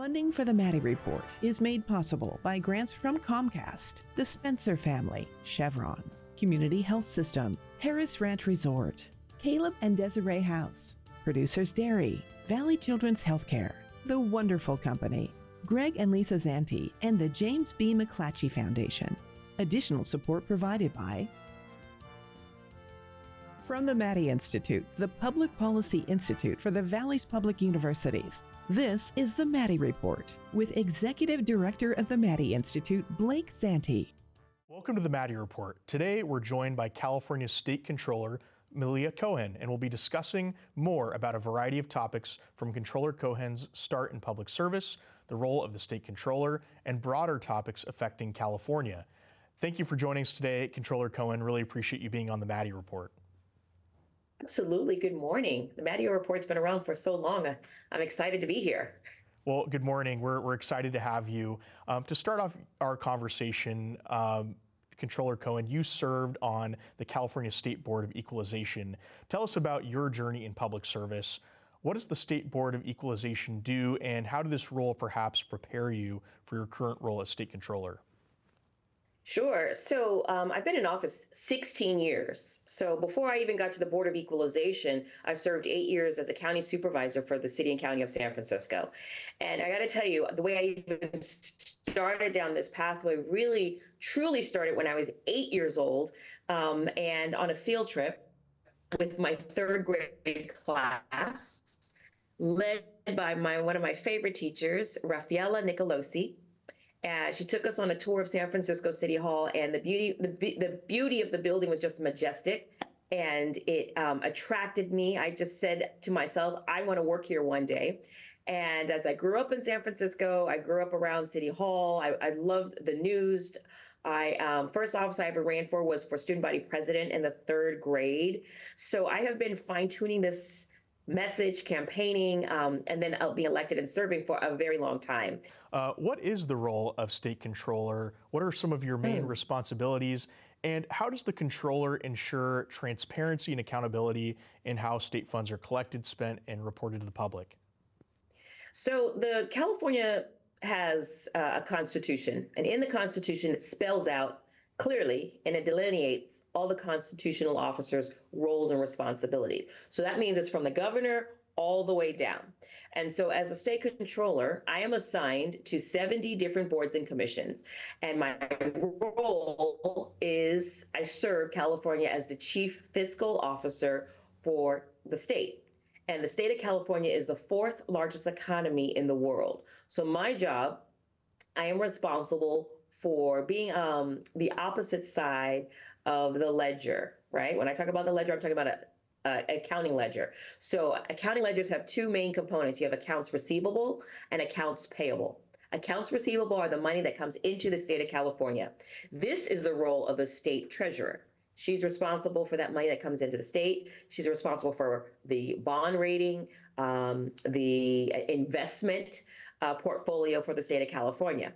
Funding for the Maddy Report is made possible by grants from Comcast, the Spencer family, Chevron, Community Health System, Harris Ranch Resort, Caleb and Desiree House, Producers Dairy, Valley Children's Healthcare, The Wonderful Company, Greg and Lisa Zanti, and the James B. McClatchy Foundation. Additional support provided by from the Maddy Institute, the Public Policy Institute for the Valley's Public Universities. This is the Maddy Report with Executive Director of the Maddy Institute, Blake Zanti. Welcome to the Maddy Report. Today we're joined by California State Controller Malia Cohen, and we'll be discussing more about a variety of topics from Controller Cohen's start in public service, the role of the State Controller, and broader topics affecting California. Thank you for joining us today, Controller Cohen. Really appreciate you being on the Maddy Report. Absolutely. Good morning. The Maddy Report's been around for so long. I'm excited to be here. Well, good morning. We're excited to have you. To start off our conversation, Controller Cohen, you served on the California State Board of Equalization. Tell us about your journey in public service. What does the State Board of Equalization do, and how did this role perhaps prepare you for your current role as State Controller? Sure. So I've been in office 16 years. So before I even got to the Board of Equalization, I served 8 years as a county supervisor for the city and county of San Francisco. And I got to tell you, the way I even started down this pathway really, truly started when I was 8 years old and on a field trip with my third grade class, led by one of my favorite teachers, Raffaella Nicolosi. She took us on a tour of San Francisco City Hall, and the beauty of the building was just majestic, and it attracted me. I just said to myself, I want to work here one day. And as I grew up in San Francisco, I grew up around City Hall. I loved the news. First office I ever ran for was for student body president in the third grade. So I have been fine-tuning this message, campaigning, and then I'll be elected and serving for a very long time. What is the role of State Controller? What are some of your main responsibilities? And how does the Controller ensure transparency and accountability in how state funds are collected, spent, and reported to the public? So the California has a constitution, and in the constitution it spells out clearly and it delineates all the constitutional officers' roles and responsibilities. So that means it's from the governor all the way down. And so as a state controller, I am assigned to 70 different boards and commissions. And my role is I serve California as the chief fiscal officer for the state. And the state of California is the fourth largest economy in the world. So my job, I am responsible for being the opposite side of the ledger, right? When I talk about the ledger, I'm talking about accounting ledger. So accounting ledgers have two main components. You have accounts receivable and accounts payable. Accounts receivable are the money that comes into the state of California. This is the role of the state treasurer. She's responsible for that money that comes into the state. She's responsible for the bond rating, the investment portfolio for the state of California.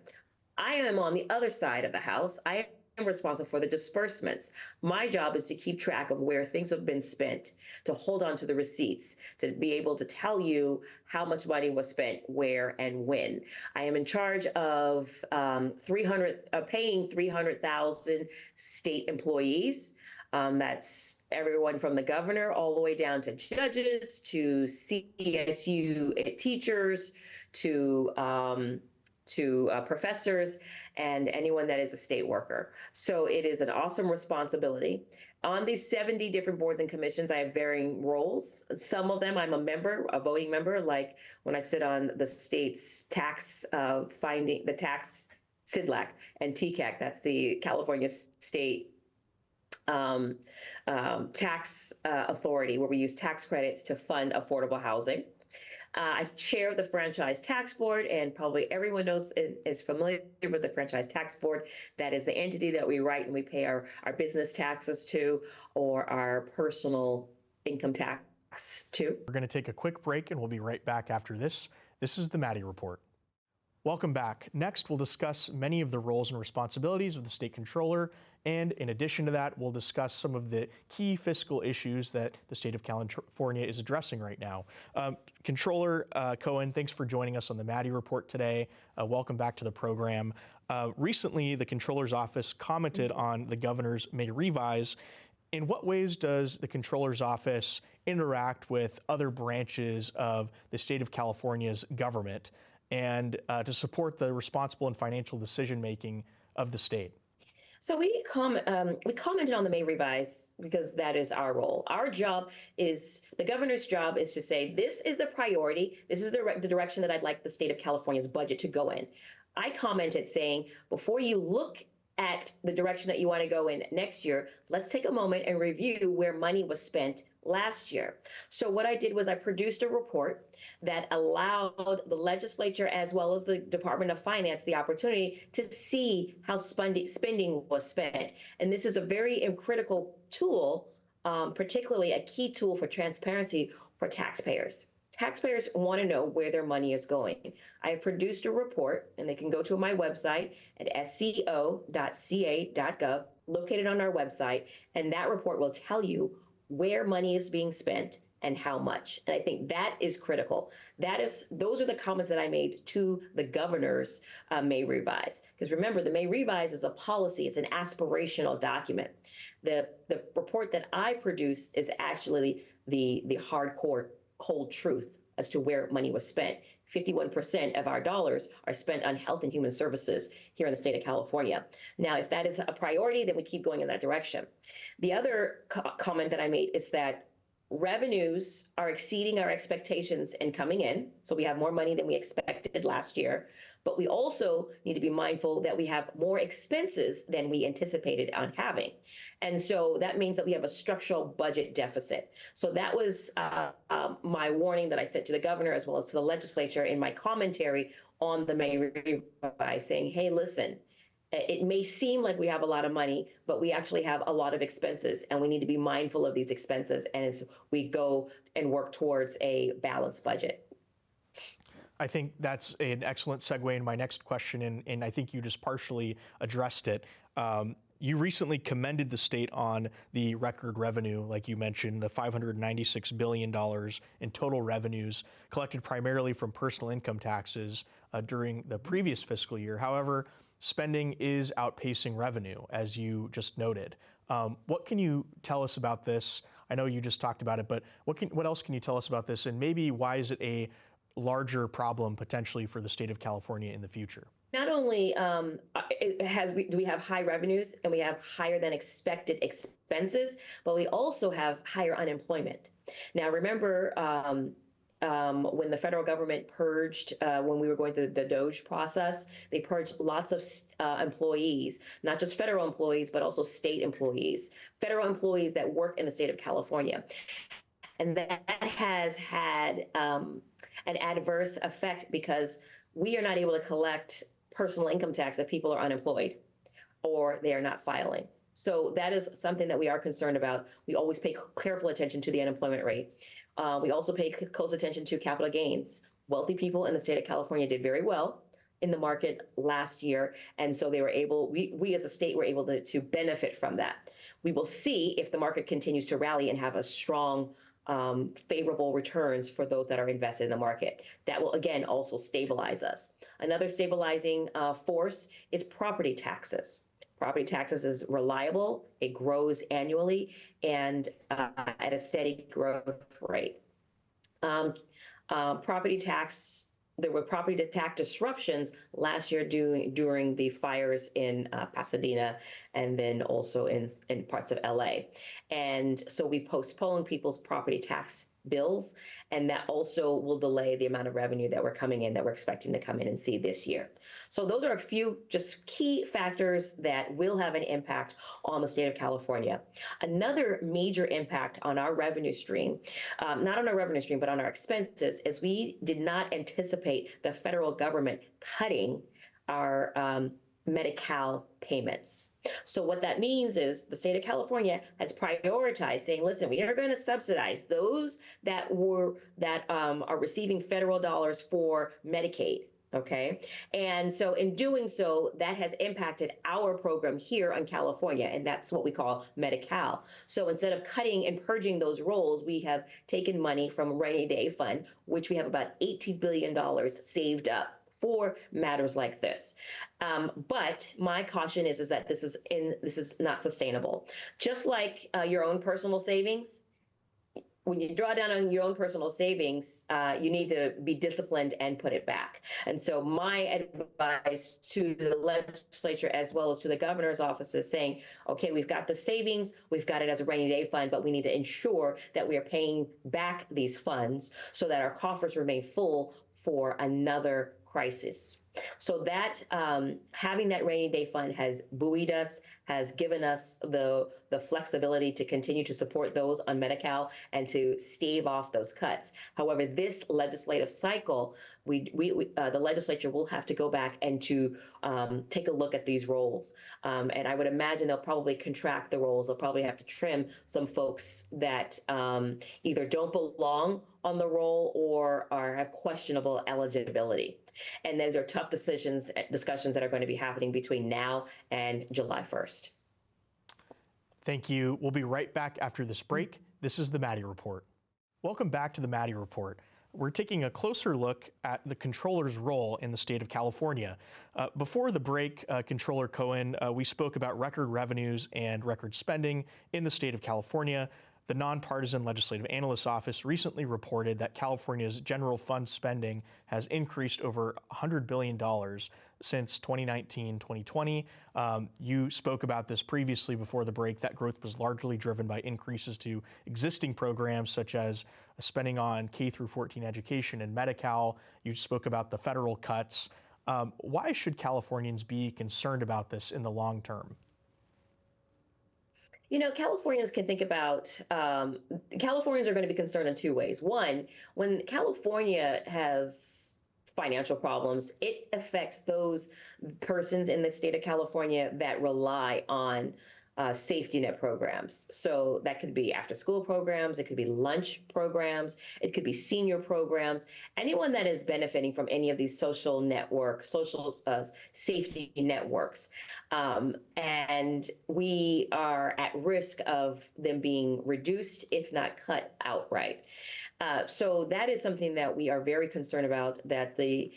I am on the other side of the house. I am responsible for the disbursements. My job is to keep track of where things have been spent, to hold on to the receipts, to be able to tell you how much money was spent, where, and when. I am in charge of paying 300,000 state employees. That's everyone from the governor all the way down to judges, to CSU teachers, to professors, and anyone that is a state worker. So it is an awesome responsibility. On these 70 different boards and commissions, I have varying roles. Some of them I'm a member, a voting member, like when I sit on the state's tax the tax CIDLAC and TCAC, that's the California State Tax Authority, where we use tax credits to fund affordable housing. I chair the Franchise Tax Board, and probably everyone is familiar with the Franchise Tax Board. That is the entity that we write and we pay our business taxes to, or our personal income tax to. We're going to take a quick break, and we'll be right back after this. This is the Maddy Report. Welcome back. Next, we'll discuss many of the roles and responsibilities of the State Controller And in addition to that, we'll discuss some of the key fiscal issues that the state of California is addressing right now. Controller Cohen, thanks for joining us on the Maddy Report today. Welcome back to the program. Recently, the Controller's Office commented on the governor's May revise. In what ways does the Controller's Office interact with other branches of the state of California's government and to support the responsible and financial decision-making of the state? So we commented on the May revise because that is our role. Our job is, the governor's job is to say, this is the priority, this is the direction that I'd like the state of California's budget to go in. I commented saying, before you look at the direction that you want to go in next year, let's take a moment and review where money was spent last year. So what I did was I produced a report that allowed the legislature as well as the Department of Finance the opportunity to see how spending was spent. And this is a very critical tool, particularly a key tool for transparency for taxpayers. Taxpayers want to know where their money is going. I have produced a report, and they can go to my website at sco.ca.gov, located on our website, and that report will tell you where money is being spent and how much. And I think that is critical. Those are the comments that I made to the governor's May revise. Because remember, the May revise is a policy, it's an aspirational document. The report that I produce is actually the hardcore cold truth as to where money was spent. 51% of our dollars are spent on health and human services here in the state of California. Now, if that is a priority, then we keep going in that direction. The other comment that I made is that revenues are exceeding our expectations and coming in. So we have more money than we expected last year. But we also need to be mindful that we have more expenses than we anticipated on having. And so that means that we have a structural budget deficit. So that was my warning that I sent to the governor as well as to the legislature in my commentary on the May revise, saying, hey, listen, it may seem like we have a lot of money, but we actually have a lot of expenses, and we need to be mindful of these expenses as we go and work towards a balanced budget. I think that's an excellent segue in my next question, and I think you just partially addressed it. You recently commended the state on the record revenue, like you mentioned, the $596 billion in total revenues collected primarily from personal income taxes during the previous fiscal year. However, spending is outpacing revenue, as you just noted. What can you tell us about this? I know you just talked about it, but what else can you tell us about this? And maybe why is it a larger problem potentially for the state of California in the future? Not only do we have high revenues and we have higher than expected expenses, but we also have higher unemployment. Now, remember when the federal government purged, when we were going through the DOGE process, they purged lots of employees, not just federal employees, but also state employees, federal employees that work in the state of California. And that has had an adverse effect because we are not able to collect personal income tax if people are unemployed or they are not filing. So that is something that we are concerned about. We always pay careful attention to the unemployment rate. We also pay close attention to capital gains. Wealthy people in the state of California did very well in the market last year, and so they were able, we as a state were able to benefit from that. We will see if the market continues to rally and have a strong favorable returns for those that are invested in the market. That will, again, also stabilize us. Another stabilizing force is property taxes. Property taxes is reliable, it grows annually, and at a steady growth rate. There were property tax disruptions last year during the fires in Pasadena and then also in parts of LA. And so we postponed people's property tax bills, and that also will delay the amount of revenue that we're expecting to come in and see this year. So those are a few just key factors that will have an impact on the state of California. Another major impact on our revenue stream, not on our revenue stream, but on our expenses, is we did not anticipate the federal government cutting our Medi-Cal payments. So what that means is the state of California has prioritized saying, listen, we are going to subsidize those that are receiving federal dollars for Medicaid. Okay. And so in doing so, that has impacted our program here in California, and that's what we call Medi-Cal. So instead of cutting and purging those roles, we have taken money from rainy day fund, which we have about $80 billion saved up for matters like this. But my caution is that this is not sustainable. Just like your own personal savings, when you draw down on your own personal savings, you need to be disciplined and put it back. And so my advice to the legislature as well as to the governor's office is saying, okay, we've got the savings, we've got it as a rainy day fund, but we need to ensure that we are paying back these funds so that our coffers remain full for another crisis. So that having that rainy day fund has buoyed us, has given us the flexibility to continue to support those on Medi-Cal and to stave off those cuts. However, this legislative cycle, the legislature will have to go back and to take a look at these roles. And I would imagine they'll probably contract the roles. They'll probably have to trim some folks that either don't belong on the role or have questionable eligibility. And those are tough discussions that are going to be happening between now and July 1st. Thank you. We'll be right back after this break. This is the Maddy Report. Welcome back to the Maddy Report. We're taking a closer look at the controller's role in the state of California. Before the break, Controller Cohen, we spoke about record revenues and record spending in the state of California. The Nonpartisan Legislative Analyst's Office recently reported that California's general fund spending has increased over $100 billion since 2019-2020. You spoke about this previously before the break. That growth was largely driven by increases to existing programs such as spending on K through 14 education and Medi-Cal. You spoke about the federal cuts. Why should Californians be concerned about this in the long term? You know, Californians can think about, Californians are going to be concerned in two ways. One, when California has financial problems, it affects those persons in the state of California that rely on safety net programs. So that could be after school programs, it could be lunch programs, it could be senior programs, anyone that is benefiting from any of these social safety networks. And we are at risk of them being reduced, if not cut outright. So that is something that we are very concerned about, that the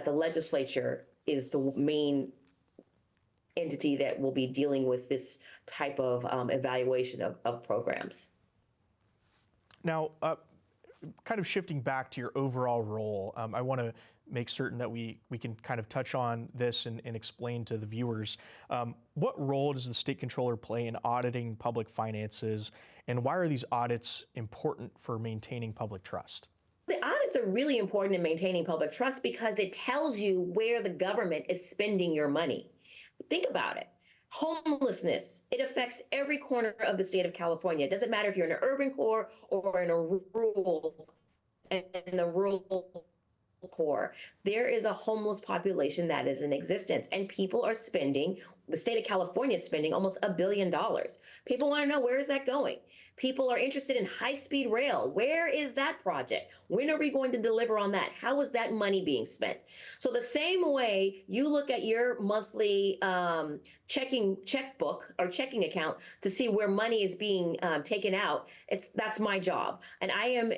legislature is the main entity that will be dealing with this type of evaluation of programs. Now, kind of shifting back to your overall role, I want to make certain that we can kind of touch on this and explain to the viewers. What role does the state controller play in auditing public finances, and why are these audits important for maintaining public trust? The audits are really important in maintaining public trust because it tells you where the government is spending your money. Think about it. Homelessness, it affects every corner of the state of California. It doesn't matter if you're in an urban core or in the rural core. There is a homeless population that is in existence, and people are spending, the state of California is spending almost $1 billion. People want to know, where is that going? People are interested in high-speed rail. Where is that project? When are we going to deliver on that? How is that money being spent? So the same way you look at your monthly checkbook or checking account to see where money is being taken out, that's my job. And I am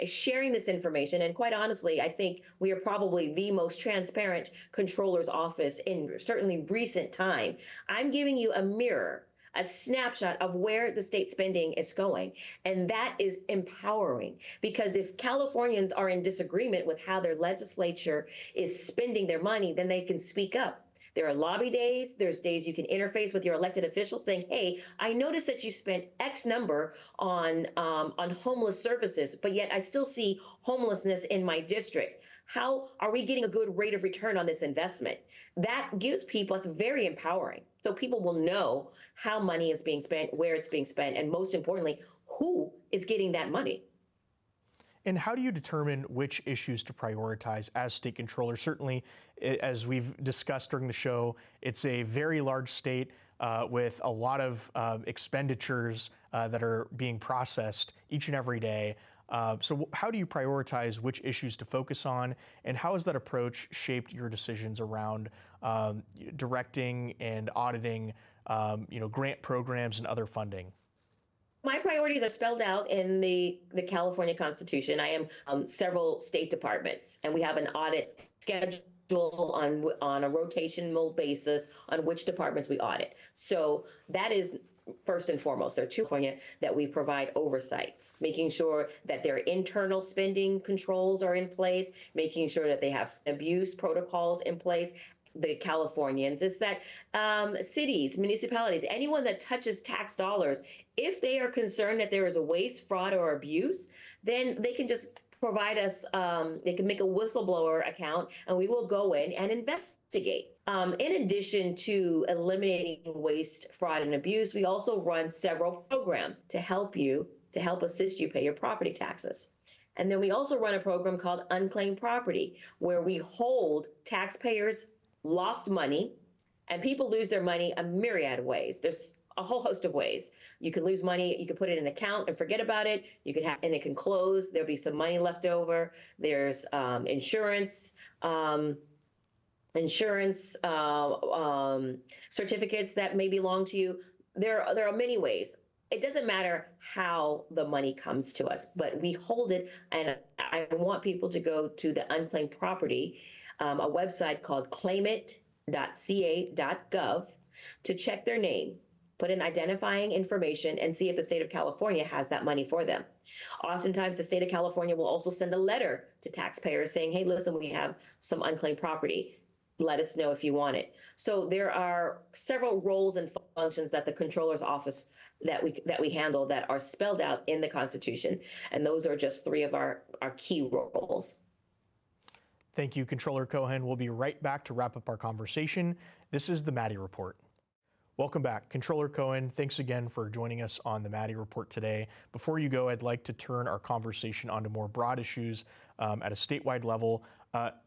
sharing this information. And quite honestly, I think we are probably the most transparent controller's office in certainly recent time. I'm giving you a mirror, a snapshot of where the state spending is going. And that is empowering, because if Californians are in disagreement with how their legislature is spending their money, then they can speak up. There are lobby days. There's days you can interface with your elected officials saying, hey, I noticed that you spent X number on homeless services, but yet I still see homelessness in my district. How are we getting a good rate of return on this investment? That gives people, it's very empowering. So people will know how money is being spent, where it's being spent, and most importantly, who is getting that money. And how do you determine which issues to prioritize as state controller? Certainly, as we've discussed during the show, it's a very large state with a lot of expenditures that are being processed each and every day. So how do you prioritize which issues to focus on, and how has that approach shaped your decisions around directing and auditing, grant programs and other funding? My priorities are spelled out in the California Constitution. I am several state departments, and we have an audit schedule on a rotational basis on which departments we audit. So that is first and foremost. There are two California that we provide oversight, making sure that their internal spending controls are in place, making sure that they have abuse protocols in place. The Californians is that cities, municipalities, anyone that touches tax dollars, if they are concerned that there is a waste, fraud, or abuse, then they can just provide us, they can make a whistleblower account, and we will go in and investigate. In addition to eliminating waste, fraud, and abuse, we also run several programs to help assist you pay your property taxes. And then we also run a program called Unclaimed Property, where we hold taxpayers' lost money, and people lose their money a myriad of ways. There's a whole host of ways. You can lose money, you can put it in an account and forget about it. You can and it can close, there'll be some money left over. There's insurance certificates that may belong to you. There are many ways. It doesn't matter how the money comes to us, but we hold it, and I want people to go to the Unclaimed Property, a website called claimit.ca.gov, to check their name, put in identifying information, and see if the state of California has that money for them. Oftentimes, the state of California will also send a letter to taxpayers saying, hey, listen, we have some unclaimed property. Let us know if you want it. So there are several roles and functions that the Controller's Office that we handle that are spelled out in the Constitution. And those are just three of our key roles. Thank you, Controller Cohen. We'll be right back to wrap up our conversation. This is the Maddy Report. Welcome back. Controller Cohen, thanks again for joining us on the Maddy Report today. Before you go, I'd like to turn our conversation onto more broad issues at a statewide level.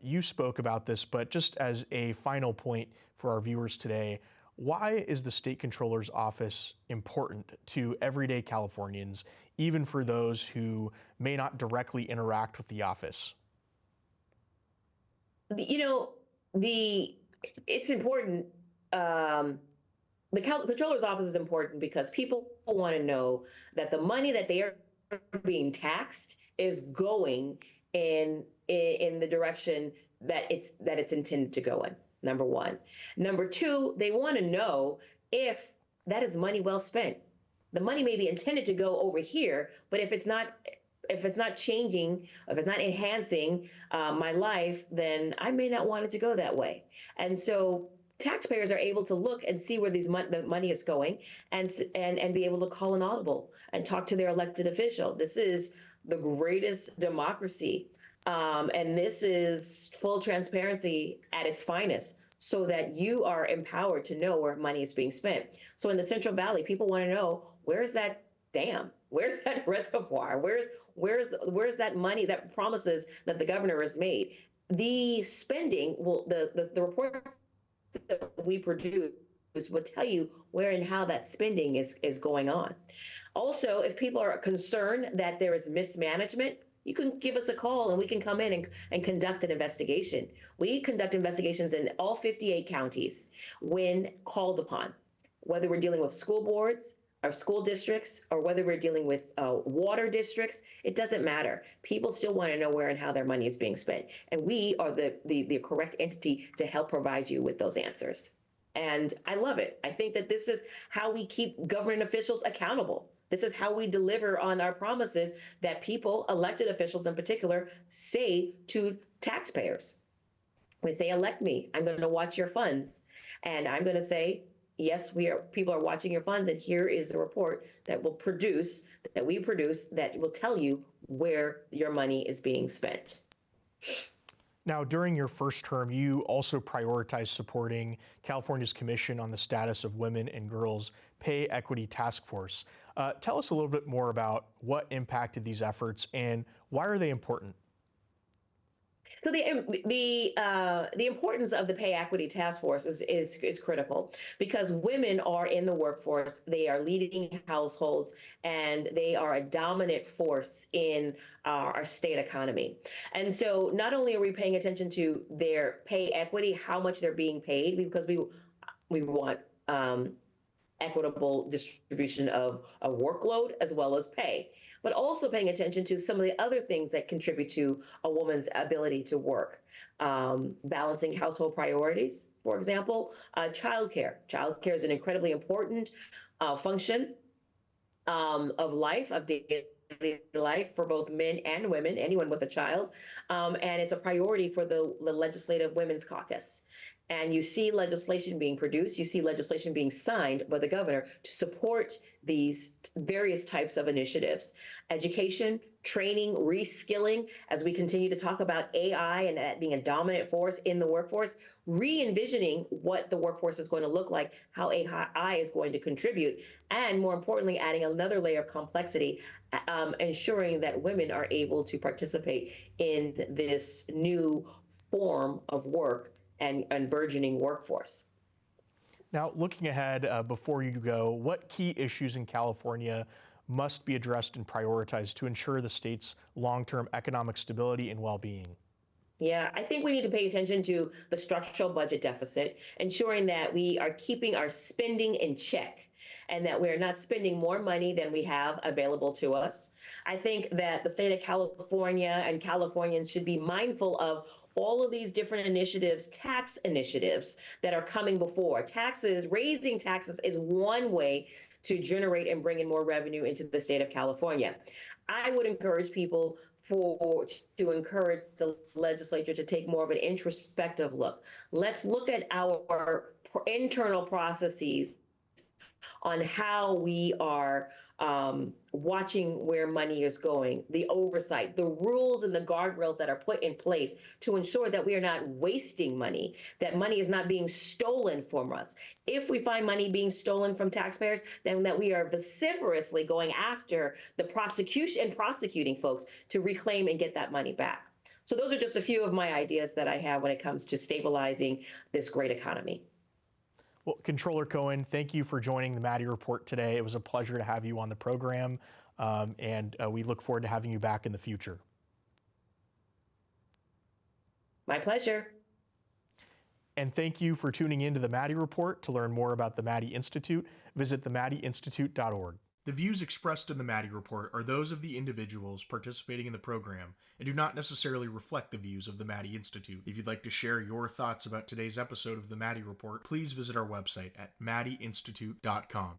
You spoke about this, but just as a final point for our viewers today, why is the State Controller's Office important to everyday Californians, even for those who may not directly interact with the office? It's important. The Controller's Office is important because people want to know that the money that they are being taxed is going in the direction that it's intended to go in. Number one. Number two, they want to know if that is money well spent. The money may be intended to go over here, but if it's not changing, if it's not enhancing my life, then I may not want it to go that way. And so taxpayers are able to look and see where the money is going, and be able to call an audible and talk to their elected official. This is the greatest democracy, and this is full transparency at its finest, so that you are empowered to know where money is being spent. So in the Central Valley, people want to know, where's that dam? Where's that reservoir? Where's that money, that promises that the governor has made? The spending the report that we produce will tell you where and how that spending is going on. Also, if people are concerned that there is mismanagement, you can give us a call and we can come in and conduct an investigation. We conduct investigations in all 58 counties when called upon, whether we're dealing with school boards, our school districts, or whether we're dealing with water districts. It doesn't matter. People still want to know where and how their money is being spent. And we are the correct entity to help provide you with those answers. And I love it. I think that this is how we keep government officials accountable. This is how we deliver on our promises that people, elected officials in particular, say to taxpayers. They say, elect me, I'm going to watch your funds. And I'm going to say, yes, people are watching your funds, and here is the report that we produce that will tell you where your money is being spent. Now, during your first term, you also prioritized supporting California's Commission on the Status of Women and Girls Pay Equity Task Force. Tell us a little bit more about what impacted these efforts and why are they important? So the importance of the pay equity task force is critical because women are in the workforce, they are leading households, and they are a dominant force in our state economy. And so not only are we paying attention to their pay equity, how much they're being paid, because we want equitable distribution of a workload as well as pay, but also paying attention to some of the other things that contribute to a woman's ability to work. Balancing household priorities, for example, childcare. Childcare is an incredibly important function of life, of daily life for both men and women, anyone with a child. And it's a priority for the Legislative Women's Caucus. And you see legislation being produced, you see legislation being signed by the governor to support these various types of initiatives. Education, training, reskilling, as we continue to talk about AI and that being a dominant force in the workforce, re-envisioning what the workforce is going to look like, how AI is going to contribute, and more importantly, adding another layer of complexity, ensuring that women are able to participate in this new form of work and burgeoning workforce. Now, looking ahead, before you go, what key issues in California must be addressed and prioritized to ensure the state's long-term economic stability and well-being? Yeah, I think we need to pay attention to the structural budget deficit, ensuring that we are keeping our spending in check and that we're not spending more money than we have available to us. I think that the state of California and Californians should be mindful of all of these different initiatives, tax initiatives that are coming before. Taxes, raising taxes is one way to generate and bring in more revenue into the state of California. I would encourage people to encourage the legislature to take more of an introspective look. Let's look at our internal processes on how we are watching where money is going, the oversight, the rules and the guardrails that are put in place to ensure that we are not wasting money, that money is not being stolen from us. If we find money being stolen from taxpayers, then that we are vociferously going after the prosecution and prosecuting folks to reclaim and get that money back. So those are just a few of my ideas that I have when it comes to stabilizing this great economy. Well, Controller Cohen, thank you for joining the Maddy Report today. It was a pleasure to have you on the program, and we look forward to having you back in the future. My pleasure. And thank you for tuning in to the Maddy Report. To learn more about the Maddy Institute, visit themaddyinstitute.org. The views expressed in the Maddy Report are those of the individuals participating in the program and do not necessarily reflect the views of the Maddy Institute. If you'd like to share your thoughts about today's episode of the Maddy Report, please visit our website at maddyinstitute.com.